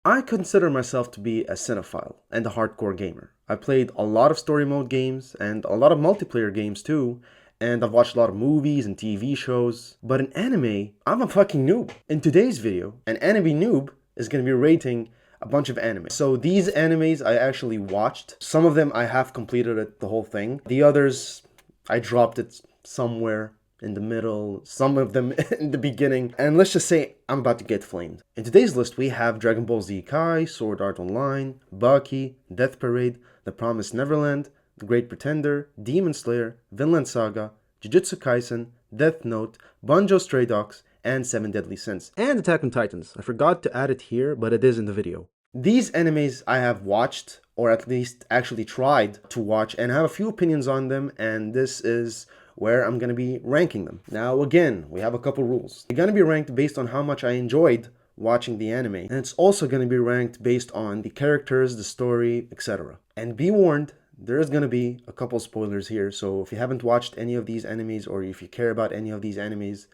I consider myself to be a cinephile and a hardcore gamer. I played a lot of story mode games and a lot of multiplayer games too, and I've watched a lot of movies and TV shows, but in anime, I'm a fucking noob. In today's video, an anime noob is going to be rating a bunch of anime. So these animes I actually watched. Some of them I have completed it, the whole thing. The others, I dropped it somewhere in the middle, some of them in the beginning, and let's just say I'm about to get flamed. In today's list, we have Dragon Ball Z Kai, Sword Art Online, Baki, Death Parade, The Promised Neverland, The Great Pretender, Demon Slayer, Vinland Saga, Jujutsu Kaisen, Death Note, Bungo Stray Dogs, and Seven Deadly Sins, and Attack on Titans. I forgot to add it here, but it is in the video. These animes I have watched, or at least actually tried to watch, and have a few opinions on them, and this is where I'm going to be ranking them. Now again, we have a couple rules. They're going to be ranked based on how much I enjoyed watching the anime, and it's also going to be ranked based on the characters, the story, etc. And be warned, there is going to be a couple spoilers here, so if you haven't watched any of these animes, or if you care about any of these animes,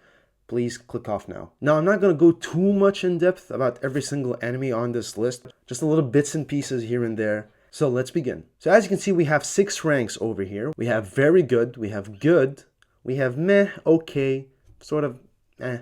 please click off now. Now, I'm not going to go too much in depth about every single anime on this list, just a little bits and pieces here and there. So let's begin. So as you can see, we have 6 ranks over here. We have very good, we have good, we have meh, okay, sort of eh,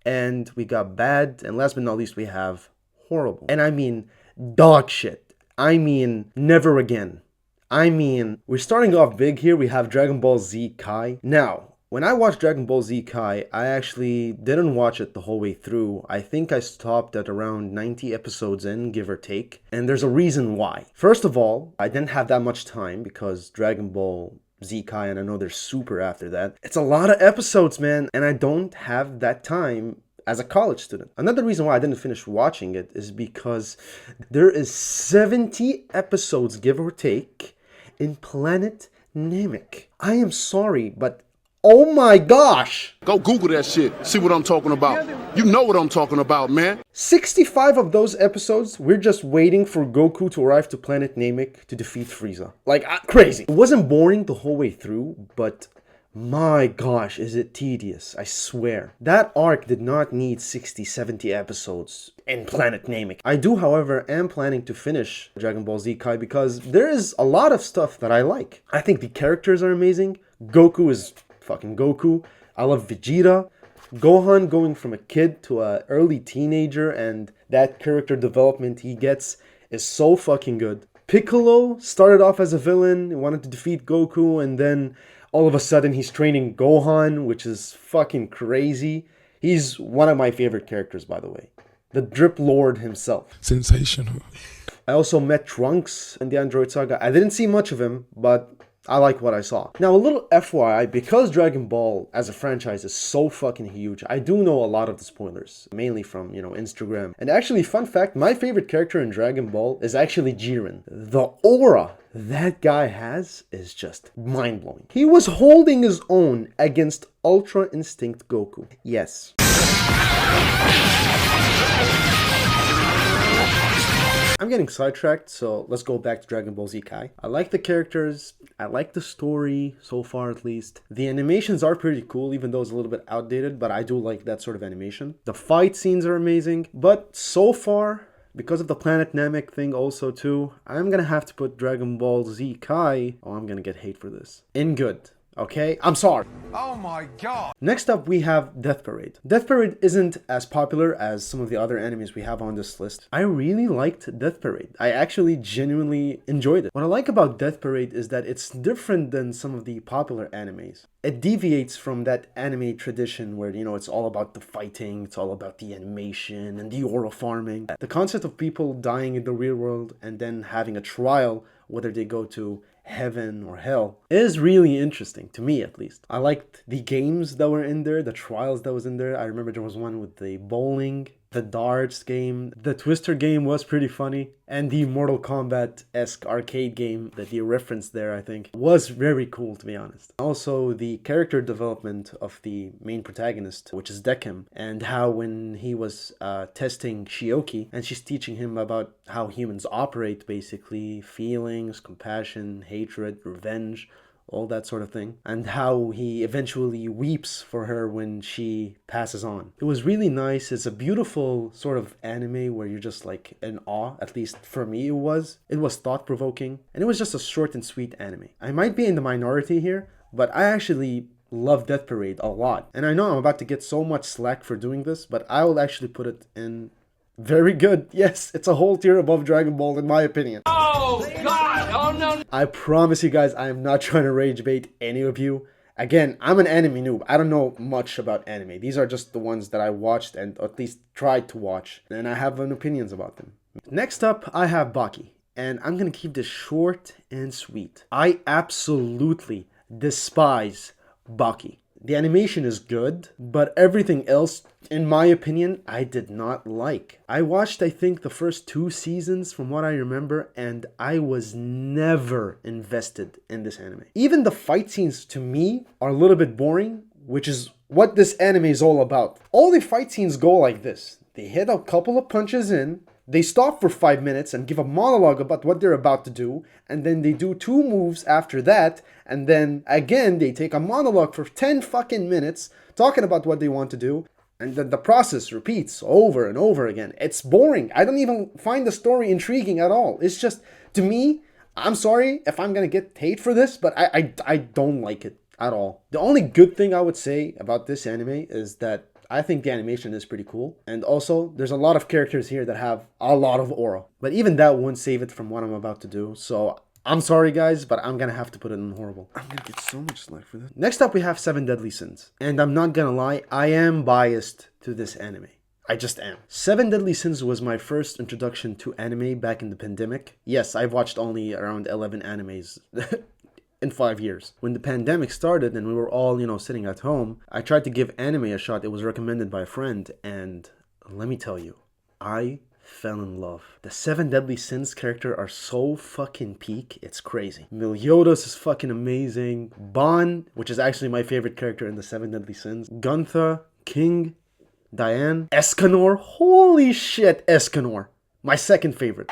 and we got bad, and last but not least, we have horrible. And I mean dog shit. I mean never again. I mean, we're starting off big here. We have Dragon Ball Z Kai. Now, when I watched Dragon Ball Z Kai, I actually didn't watch it the whole way through. I think I stopped at around 90 episodes in, give or take. And there's a reason why. First of all, I didn't have that much time because Dragon Ball Z Kai, and I know there's Super after that. It's a lot of episodes, man, and I don't have that time as a college student. Another reason why I didn't finish watching it is because there is 70 episodes, give or take, in Planet Namek. I am sorry, but oh my gosh! Go Google that shit. See what I'm talking about. You know what I'm talking about, man. 65 of those episodes, we're just waiting for Goku to arrive to Planet Namek to defeat Frieza. Like, crazy. It wasn't boring the whole way through, but my gosh, is it tedious, I swear. That arc did not need 60, 70 episodes in Planet Namek. I do, however, am planning to finish Dragon Ball Z Kai because there is a lot of stuff that I like. I think the characters are amazing. Goku is fucking Goku. I love Vegeta. Gohan going from a kid to an early teenager, and that character development he gets is so fucking good. Piccolo started off as a villain, he wanted to defeat Goku, and then all of a sudden he's training Gohan, which is fucking crazy. He's one of my favorite characters, by the way. The Drip Lord himself. Sensational. I also met Trunks in the Android Saga. I didn't see much of him, but I like what I saw. Now, a little FYI, because Dragon Ball as a franchise is so fucking huge, I do know a lot of the spoilers, mainly from, Instagram. And actually, fun fact, my favorite character in Dragon Ball is actually Jiren. The aura that guy has is just mind-blowing. He was holding his own against Ultra Instinct Goku. Yes. I'm getting sidetracked, so let's go back to Dragon Ball Z Kai. I like the characters, I like the story, so far at least. The animations are pretty cool, even though it's a little bit outdated, but I do like that sort of animation. The fight scenes are amazing, but so far, because of the Planet Namek thing also too, I'm gonna have to put Dragon Ball Z Kai, oh, I'm gonna get hate for this, in good. Okay? I'm sorry. Oh my god! Next up, we have Death Parade. Death Parade isn't as popular as some of the other animes we have on this list. I really liked Death Parade. I actually genuinely enjoyed it. What I like about Death Parade is that it's different than some of the popular animes. It deviates from that anime tradition where, it's all about the fighting, it's all about the animation and the aura farming. The concept of people dying in the real world and then having a trial, whether they go to heaven or hell, is really interesting, to me at least. I liked the games that were in there, the trials that was in there. I remember there was one with the bowling, the darts game, the Twister game was pretty funny, and the Mortal Kombat-esque arcade game that you referenced there, I think, was very cool, to be honest. Also, the character development of the main protagonist, which is Decim, and how when he was testing Shioki, and she's teaching him about how humans operate, basically, feelings, compassion, hatred, revenge, all that sort of thing, and how he eventually weeps for her when she passes on. It was really nice. It's a beautiful sort of anime where you're just like in awe, at least for me it was. It was thought-provoking, and it was just a short and sweet anime. I might be in the minority here, but I actually love Death Parade a lot. And I know I'm about to get so much slack for doing this, but I will actually put it in very good. Yes, it's a whole tier above Dragon Ball in my opinion. Oh God! Oh no! I promise you guys, I am not trying to rage bait any of you. Again, I'm an anime noob. I don't know much about anime. These are just the ones that I watched and at least tried to watch, and I have opinions about them. Next up, I have Baki, and I'm gonna keep this short and sweet. I absolutely despise Baki. The animation is good, but everything else, in my opinion, I did not like. I watched, I think, the first 2 seasons from what I remember, and I was never invested in this anime. Even the fight scenes, to me, are a little bit boring, which is what this anime is all about. All the fight scenes go like this. They hit a couple of punches in, they stop for 5 minutes and give a monologue about what they're about to do, and then they do 2 moves after that, and then again they take a monologue for 10 fucking minutes talking about what they want to do, and then the process repeats over and over again. It's boring. I don't even find the story intriguing at all. It's just, to me, I'm sorry if I'm gonna get hate for this, but I don't like it at all. The only good thing I would say about this anime is that I think the animation is pretty cool. And also, there's a lot of characters here that have a lot of aura. But even that won't save it from what I'm about to do. So, I'm sorry guys, but I'm gonna have to put it in horrible. I'm gonna get so much slack for this. Next up, we have 7 Deadly Sins. And I'm not gonna lie, I am biased to this anime. I just am. 7 Deadly Sins was my first introduction to anime back in the pandemic. Yes, I've watched only around 11 animes. In 5 years. When the pandemic started and we were all, sitting at home, I tried to give anime a shot. It was recommended by a friend, and let me tell you, I fell in love. The 7 Deadly Sins character are so fucking peak, it's crazy. Meliodas is fucking amazing. Bon, which is actually my favorite character in the 7 Deadly Sins. Gunther, King, Diane, Escanor. Holy shit, Escanor. My second favorite.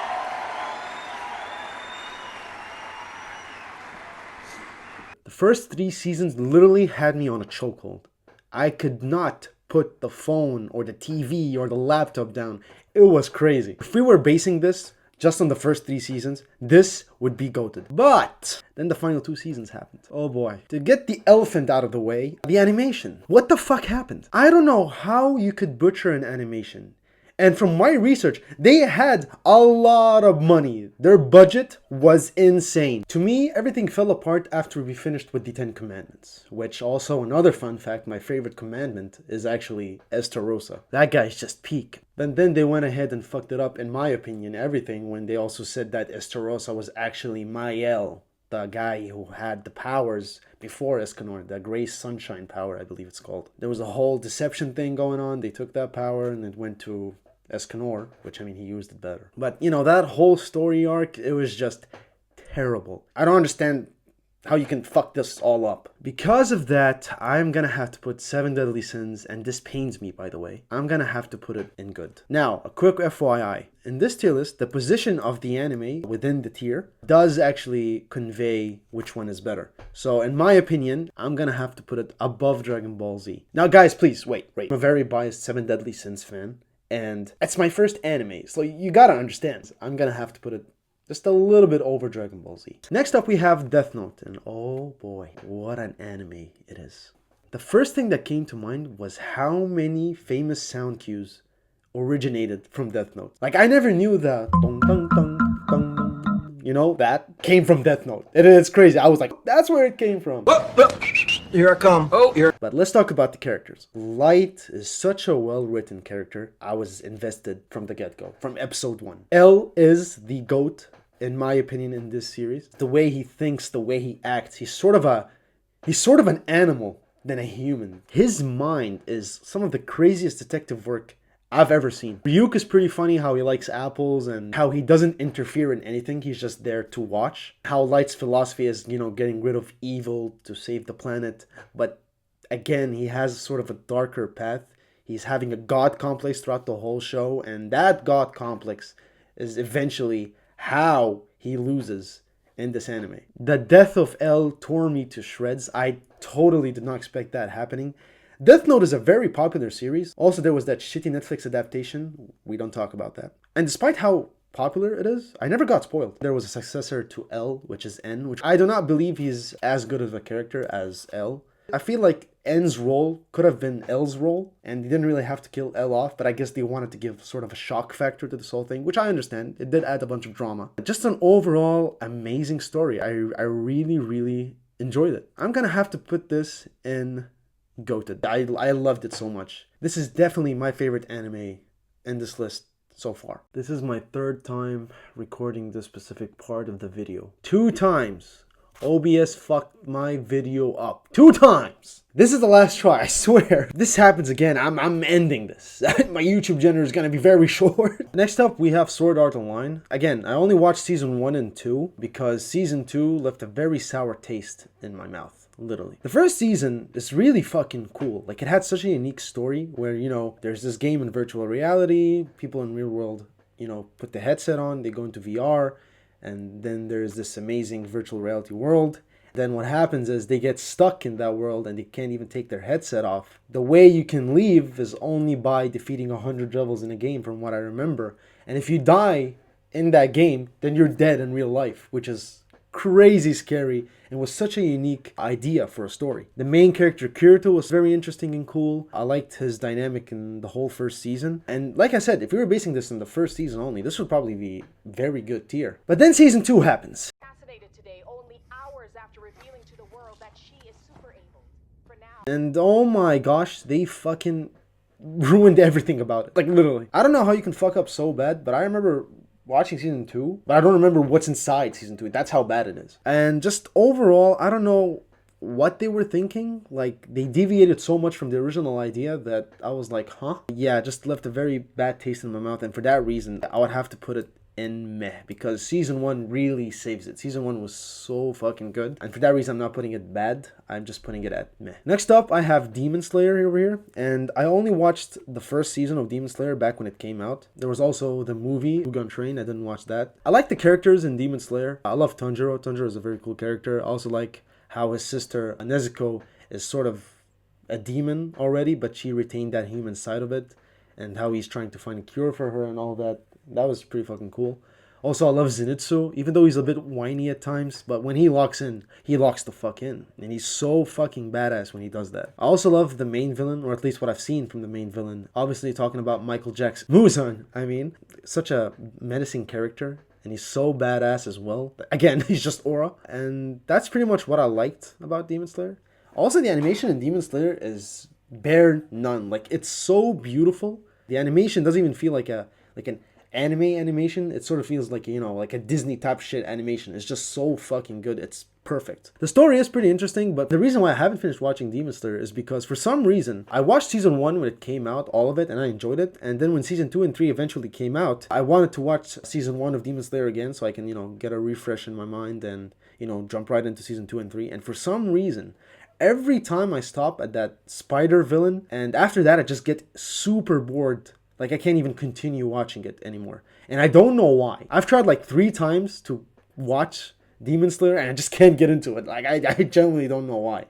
The first 3 seasons literally had me on a chokehold. I could not put the phone or the TV or the laptop down. It was crazy. If we were basing this just on the first 3 seasons, this would be goated. But then the final 2 seasons happened. Oh boy. To get the elephant out of the way, the animation. What the fuck happened? I don't know how you could butcher an animation. And from my research, they had a lot of money. Their budget was insane. To me, everything fell apart after we finished with the 10 Commandments. Which also, another fun fact, my favorite commandment is actually Estarossa. That guy's just peak. But then they went ahead and fucked it up, in my opinion, everything, when they also said that Estarossa was actually Mael, the guy who had the powers before Escanor, the Gray Sunshine power, I believe it's called. There was a whole deception thing going on. They took that power and it went to Escanor, which, I mean, he used it better. But, that whole story arc, it was just terrible. I don't understand how you can fuck this all up. Because of that, I'm gonna have to put 7 Deadly Sins, and this pains me, by the way. I'm gonna have to put it in good. Now, a quick FYI. In this tier list, the position of the anime within the tier does actually convey which one is better. So, in my opinion, I'm gonna have to put it above Dragon Ball Z. Now, guys, please, wait. I'm a very biased 7 Deadly Sins fan. And it's my first anime, so you gotta understand. I'm gonna have to put it just a little bit over Dragon Ball Z. Next up, we have Death Note, and oh boy, what an anime it is. The first thing that came to mind was how many famous sound cues originated from Death Note. Like, I never knew the dong dong dong dong, that came from Death Note. It's crazy. I was like, that's where it came from. Here I come. Oh, here. But let's talk about the characters. Light is such a well-written character. I was invested from the get-go, from episode 1. L is the GOAT, in my opinion, in this series. The way he thinks, the way he acts, he's sort of an animal than a human. His mind is some of the craziest detective work I've ever seen. Ryuk is pretty funny, how he likes apples and how he doesn't interfere in anything. He's just there to watch. How Light's philosophy is, getting rid of evil to save the planet. But again, he has sort of a darker path. He's having a god complex throughout the whole show. And that god complex is eventually how he loses in this anime. The death of L tore me to shreds. I totally did not expect that happening. Death Note is a very popular series. Also, there was that shitty Netflix adaptation. We don't talk about that. And despite how popular it is, I never got spoiled. There was a successor to L, which is N, which I do not believe he's as good of a character as L. I feel like N's role could have been L's role, and they didn't really have to kill L off, but I guess they wanted to give sort of a shock factor to this whole thing, which I understand. It did add a bunch of drama. Just an overall amazing story. I really, really enjoyed it. I'm gonna have to put this in GOATed. I loved it so much. This is definitely my favorite anime in this list so far. This is my third time recording this specific part of the video. 2 times. OBS fucked my video up 2 times. This is the last try, I swear. If this happens again, I'm ending this. My YouTube channel is gonna be very short. Next up, we have Sword Art Online. Again, I only watched season 1 and 2 because season 2 left a very sour taste in my mouth. Literally. The first season is really fucking cool. Like, it had such a unique story where, you know, there's this game in virtual reality, people in real world, you know, put the headset on, they go into VR, and then there's this amazing virtual reality world. Then what happens is they get stuck in that world and they can't even take their headset off. The way you can leave is only by defeating 100 levels in a game, from what I remember. And if you die in that game, then you're dead in real life, which is crazy scary and was such a unique idea for a story. The main character Kirito was very interesting and cool. I liked his dynamic in the whole first season. And like I said, if we were basing this in the first season only, this would probably be very good tier. But then season 2 happens. Today, only hours after revealing to the world that she is super able. For now. And oh my gosh, they fucking ruined everything about it. Like, literally. I don't know how you can fuck up so bad, but I remember watching season 2, but I don't remember what's inside season 2. That's how bad it is. And just overall, I don't know what they were thinking. Like, they deviated so much from the original idea that I was like, huh? Yeah, just left a very bad taste in my mouth. And for that reason, I would have to put it in meh, because season 1 really saves it. Season 1 was so fucking good, and for that reason I'm not putting it bad, I'm just putting it at meh. Next up, I have Demon Slayer over here, and I only watched the first season of Demon Slayer back when it came out. There was also the movie Mugen Train. I didn't watch that. I like the characters in Demon Slayer. I love Tanjiro. Tanjiro is a very cool character. I also like how his sister Nezuko is sort of a demon already, but she retained that human side of it, and how he's trying to find a cure for her and all that. That was pretty fucking cool. Also, I love Zenitsu, even though he's a bit whiny at times, but when he locks in, he locks the fuck in. And he's so fucking badass when he does that. I also love the main villain, or at least what I've seen from the main villain. Obviously, talking about Michael Jackson. Muzan, I mean. Such a menacing character, and he's so badass as well. Again, he's just aura. And that's pretty much what I liked about Demon Slayer. Also, the animation in Demon Slayer is bare none. Like, it's so beautiful. The animation doesn't even feel like an anime animation. It sort of feels like, you know, like a Disney type shit animation. It's just so fucking good. It's perfect. The story is pretty interesting, but the reason why I haven't finished watching Demon Slayer is because for some reason I watched season 1 when it came out, all of it, and I enjoyed it. And then when season 2 and 3 eventually came out, I wanted to watch season 1 of Demon Slayer again so I can, you know, get a refresh in my mind and, you know, jump right into season 2 and 3. And for some reason, every time I stop at that spider villain, and after that I just get super bored. Like, I can't even continue watching it anymore. And I don't know why. I've tried like 3 times to watch Demon Slayer and I just can't get into it. Like, I genuinely don't know why.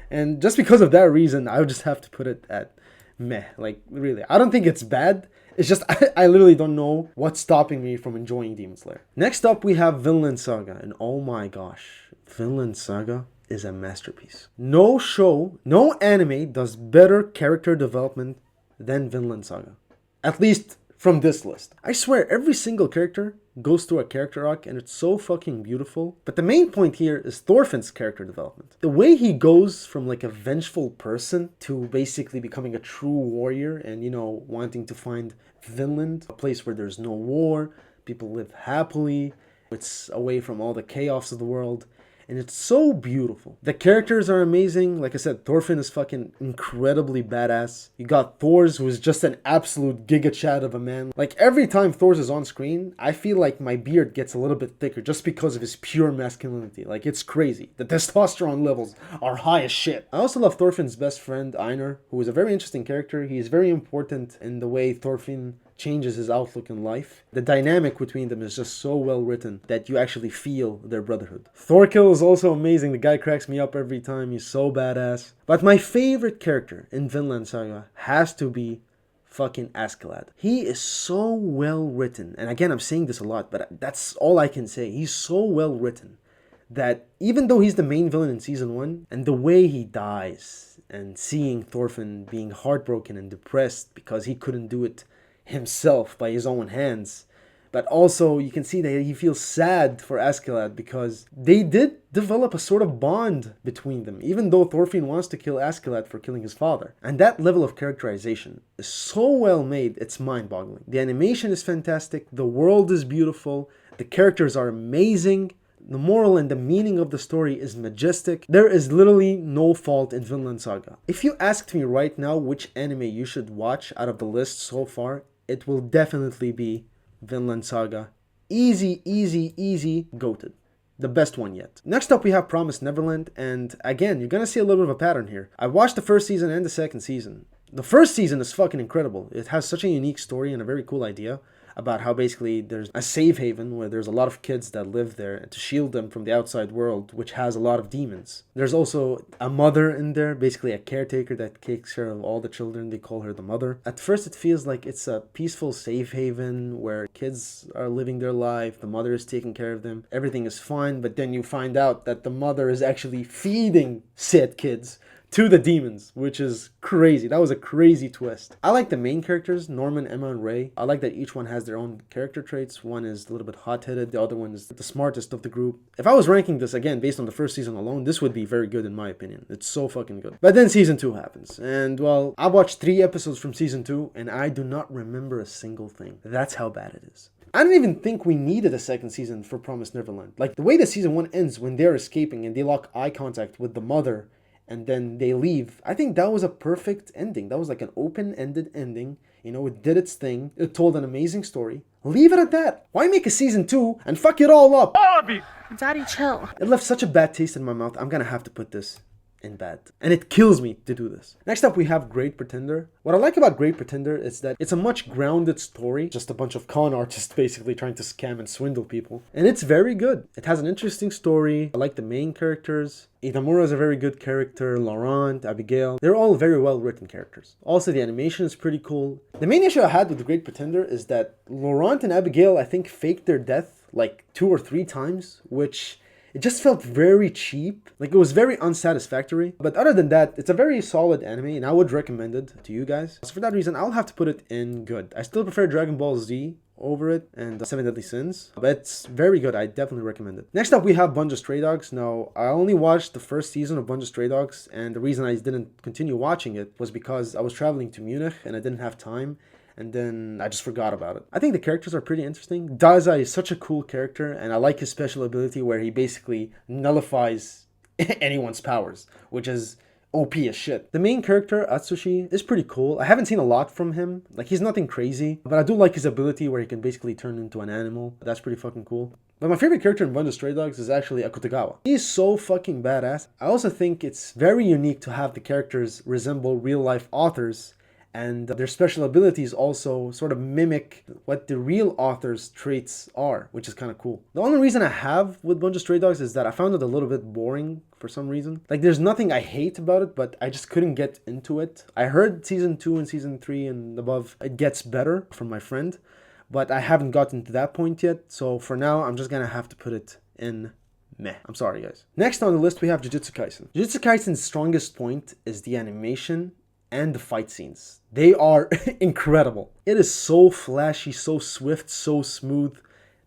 And just because of that reason, I would just have to put it at meh. Like, really. I don't think it's bad. It's just, I literally don't know what's stopping me from enjoying Demon Slayer. Next up, we have Vinland Saga. And oh my gosh, Vinland Saga is a masterpiece. No show, no anime does better character development than Vinland Saga. At least from this list. I swear, every single character goes through a character arc and it's so fucking beautiful. But the main point here is Thorfinn's character development. The way he goes from like a vengeful person to basically becoming a true warrior and, you know, wanting to find Vinland, a place where there's no war, people live happily, it's away from all the chaos of the world. And it's so beautiful. The characters are amazing. Like I said, Thorfinn is fucking incredibly badass. You got Thors, who is just an absolute giga chad of a man. Like, every time Thors is on screen, I feel like my beard gets a little bit thicker just because of his pure masculinity. Like, it's crazy. The testosterone levels are high as shit. I also love Thorfinn's best friend, Einar, who is a very interesting character. He is very important in the way Thorfinn changes his outlook in life. The dynamic between them is just so well written that you actually feel their brotherhood. Thorkill is also amazing. The guy cracks me up every time. He's so badass. But my favorite character in Vinland Saga has to be fucking Askeladd. He is so well written. And again, I'm saying this a lot, but that's all I can say. He's so well written that even though he's the main villain in season 1, and the way he dies, and seeing Thorfinn being heartbroken and depressed because he couldn't do it himself by his own hands, but also you can see that he feels sad for Askeladd because they did develop a sort of bond between them, even though Thorfinn wants to kill Askeladd for killing his father. And that level of characterization is so well made, it's mind-boggling. The animation is fantastic, the world is beautiful, the characters are amazing, the moral and the meaning of the story is majestic. There is literally no fault in Vinland Saga. If you asked me right now which anime you should watch out of the list so far, it will definitely be Vinland Saga. Easy, easy, easy, goated. The best one yet. Next up we have Promised Neverland, and again, you're gonna see a little bit of a pattern here. I watched the first season and the second season. The first season is fucking incredible. It has such a unique story and a very cool idea about how basically there's a safe haven where there's a lot of kids that live there to shield them from the outside world, which has a lot of demons. There's also a mother in there, basically a caretaker that takes care of all the children. They call her the mother. At first it feels like it's a peaceful safe haven where kids are living their life, the mother is taking care of them, everything is fine, but then you find out that the mother is actually feeding said kids to the demons, which is crazy. That was a crazy twist. I like the main characters, Norman, Emma, and Ray. I like that each one has their own character traits. One is a little bit hot-headed, the other one is the smartest of the group. If I was ranking this, again, based on the first season alone, this would be very good in my opinion. It's so fucking good. But then season 2 happens, and well, I watched 3 episodes from season 2, and I do not remember a single thing. That's how bad it is. I don't even think we needed a second season for Promised Neverland. Like, the way that season 1 ends when they're escaping and they lock eye contact with the mother and then they leave, I think that was a perfect ending. That was like an open-ended ending. You know, it did its thing. It told an amazing story. Leave it at that. Why make a season 2 and fuck it all up? Daddy, chill. It left such a bad taste in my mouth. I'm gonna have to put this in bad. And it kills me to do this. Next up we have Great Pretender. What I like about Great Pretender is that it's a much grounded story. Just a bunch of con artists basically trying to scam and swindle people. And it's very good. It has an interesting story. I like the main characters. Itamura is a very good character. Laurent, Abigail. They're all very well written characters. Also, the animation is pretty cool. The main issue I had with The Great Pretender is that Laurent and Abigail, I think, faked their death like 2 or 3 times, which it just felt very cheap. Like, it was very unsatisfactory. But other than that, it's a very solid anime, and I would recommend it to you guys. So for that reason, I'll have to put it in good. I still prefer Dragon Ball Z over it and Seven Deadly Sins, but it's very good. I definitely recommend it. Next up we have Bungo Stray Dogs. Now, I only watched the first season of Bungo Stray Dogs, and the reason I didn't continue watching it was because I was traveling to Munich and I didn't have time, and then I just forgot about it. I think the characters are pretty interesting. Daza is such a cool character, and I like his special ability where he basically nullifies anyone's powers, which is OP as shit. The main character, Atsushi, is pretty cool. I haven't seen a lot from him. Like, he's nothing crazy, but I do like his ability where he can basically turn into an animal. That's pretty fucking cool. But my favorite character in Bungo Stray Dogs is actually Akutagawa. He's so fucking badass. I also think it's very unique to have the characters resemble real-life authors, and their special abilities also sort of mimic what the real author's traits are, which is kind of cool. The only reason I have with Bungo Stray Dogs is that I found it a little bit boring for some reason. Like, there's nothing I hate about it, but I just couldn't get into it. I heard season 2 and season 3 and above, it gets better from my friend, but I haven't gotten to that point yet. So for now, I'm just gonna have to put it in meh. I'm sorry, guys. Next on the list, we have Jujutsu Kaisen. Jujutsu Kaisen's strongest point is the animation and the fight scenes. They are incredible. It is so flashy, so swift, so smooth.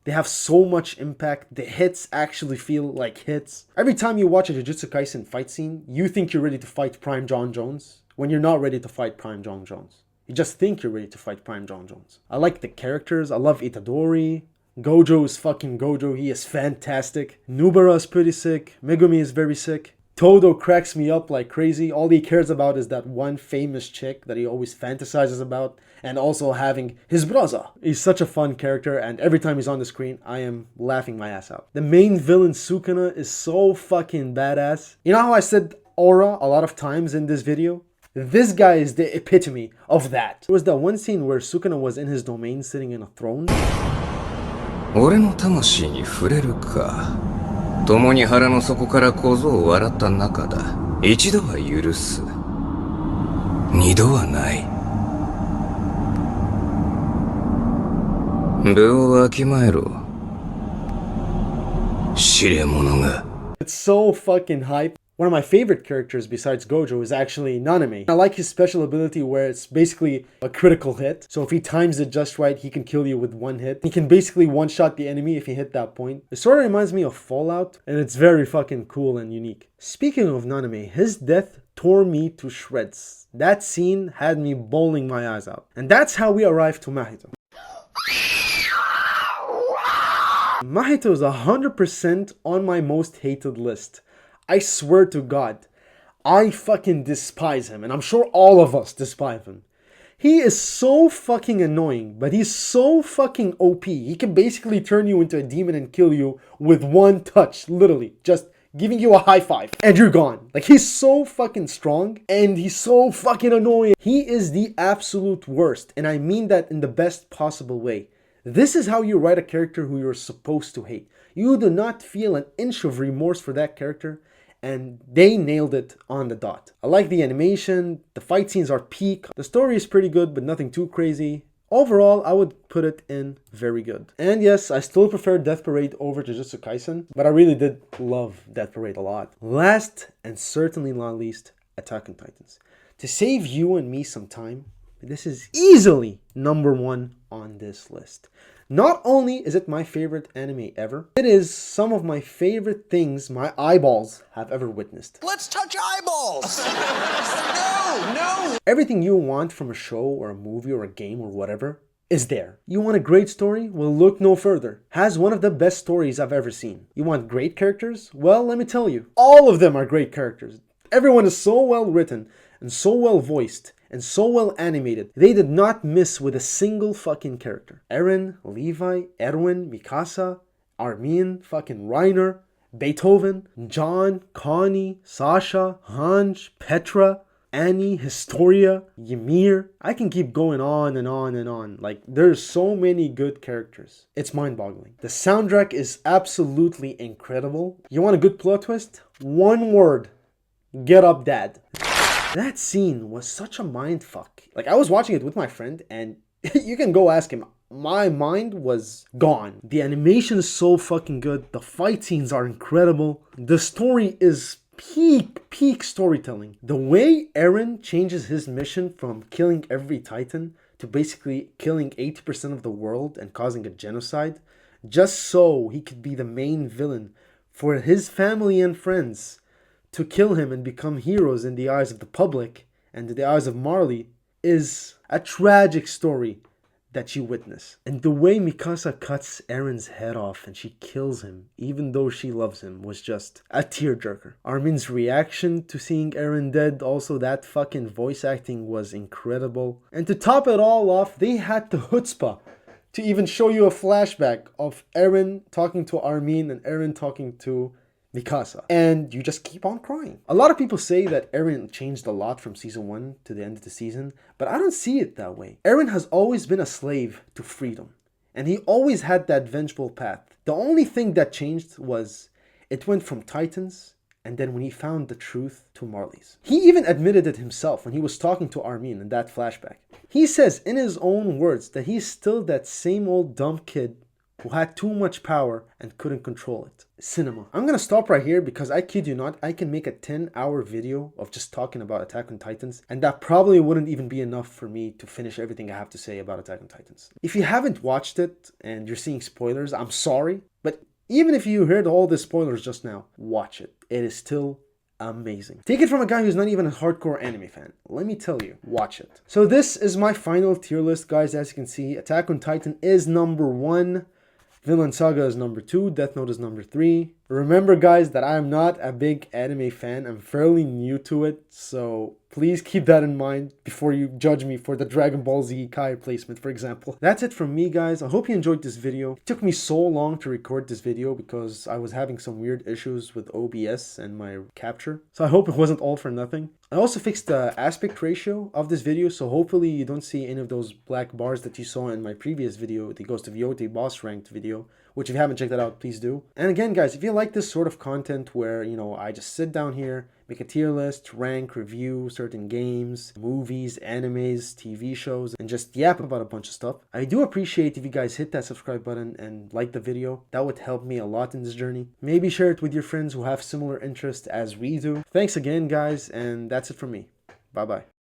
They have so much impact. The hits actually feel like hits. Every time you watch a Jujutsu Kaisen fight scene, you think you're ready to fight Prime John Jones when you're not ready to fight Prime John Jones. You just think you're ready to fight Prime John Jones. I like the characters. I love Itadori. Gojo is fucking Gojo. He is fantastic. Nubara is pretty sick. Megumi is very sick. Todo cracks me up like crazy. All he cares about is that one famous chick that he always fantasizes about, and also having his brother. He's such a fun character, and every time he's on the screen, I am laughing my ass out. The main villain, Sukuna, is so fucking badass. You know how I said aura a lot of times in this video? This guy is the epitome of that. There was that one scene where Sukuna was in his domain sitting in a throne. 俺の魂に触れるか。共に腹の底から小僧を笑った仲だ。一度は許す。二度はない。部をわきまえろ。知れ者が。It's so fucking hype. One of my favorite characters besides Gojo is actually Naname. I like his special ability where it's basically a critical hit. So if he times it just right, he can kill you with one hit. He can basically one-shot the enemy if he hit that point. It sort of reminds me of Fallout, and it's very fucking cool and unique. Speaking of Naname, his death tore me to shreds. That scene had me bawling my eyes out. And that's how we arrived to Mahito. Mahito is 100% on my most hated list. I swear to God, I fucking despise him, and I'm sure all of us despise him. He is so fucking annoying, but he's so fucking OP. He can basically turn you into a demon and kill you with one touch, literally. Just giving you a high five, and you're gone. Like, he's so fucking strong, and he's so fucking annoying. He is the absolute worst, and I mean that in the best possible way. This is how you write a character who you're supposed to hate. You do not feel an inch of remorse for that character, and they nailed it on the dot. I like the animation, the fight scenes are peak, the story is pretty good but nothing too crazy. Overall, I would put it in very good. And yes, I still prefer Death Parade over Jujutsu Kaisen, but I really did love Death Parade a lot. Last and certainly not least, Attack on Titans. To save you and me some time, this is easily number one on this list. Not only is it my favorite anime ever, it is some of my favorite things my eyeballs have ever witnessed. Let's touch eyeballs! No! Everything you want from a show or a movie or a game or whatever is there. You want a great story? Well, look no further. Has one of the best stories I've ever seen. You want great characters? Well, let me tell you, all of them are great characters. Everyone is so well written and so well voiced and so well animated. They did not miss with a single fucking character. Eren, Levi, Erwin, Mikasa, Armin, fucking Reiner, Beethoven, John, Connie, Sasha, Hanj, Petra, Annie, Historia, Ymir. I can keep going on and on and on. Like, there's so many good characters. It's mind-boggling. The soundtrack is absolutely incredible. You want a good plot twist? One word. Get up, Dad. That scene was such a mindfuck. Like, I was watching it with my friend, and you can go ask him. My mind was gone. The animation is so fucking good. The fight scenes are incredible. The story is peak storytelling. The way Eren changes his mission from killing every Titan to basically killing 80% of the world and causing a genocide, just so he could be the main villain for his family and friends to kill him and become heroes in the eyes of the public and in the eyes of Marley, is a tragic story that you witness. And the way Mikasa cuts Eren's head off and she kills him, even though she loves him, was just a tearjerker. Armin's reaction to seeing Eren dead, also that fucking voice acting was incredible. And to top it all off, they had the chutzpah to even show you a flashback of Eren talking to Armin and Eren talking to Mikasa, and you just keep on crying. A lot of people say that Eren changed a lot from season 1 to the end of the season, but I don't see it that way. Eren has always been a slave to freedom, and he always had that vengeful path. The only thing that changed was it went from Titans, and then when he found the truth, to Marley's. He even admitted it himself when he was talking to Armin in that flashback. He says in his own words that he's still that same old dumb kid who had too much power and couldn't control it. Cinema. I'm gonna stop right here because I kid you not, I can make a 10-hour video of just talking about Attack on Titans, and that probably wouldn't even be enough for me to finish everything I have to say about Attack on Titans. If you haven't watched it and you're seeing spoilers, I'm sorry, but even if you heard all the spoilers just now, watch it. It is still amazing. Take it from a guy who's not even a hardcore anime fan. Let me tell you, watch it. So this is my final tier list, guys. As you can see, Attack on Titan is number 1. Vinland Saga is number 2, Death Note is number 3. Remember, guys, that I am not a big anime fan. I'm fairly new to it, so please keep that in mind before you judge me for the Dragon Ball Z Kai replacement, for example. That's it from me, guys. I hope you enjoyed this video. It took me so long to record this video because I was having some weird issues with OBS and my capture, so I hope it wasn't all for nothing. I also fixed the aspect ratio of this video, so hopefully you don't see any of those black bars that you saw in my previous video, the Ghost of Yoti boss ranked video, which if you haven't checked that out, please do. And again, guys, if you like this sort of content where, you know, I just sit down here, make a tier list, rank, review certain games, movies, animes, TV shows, and just yap about a bunch of stuff, I do appreciate if you guys hit that subscribe button and like the video. That would help me a lot in this journey. Maybe share it with your friends who have similar interests as we do. Thanks again, guys, and that's it from me. Bye-bye.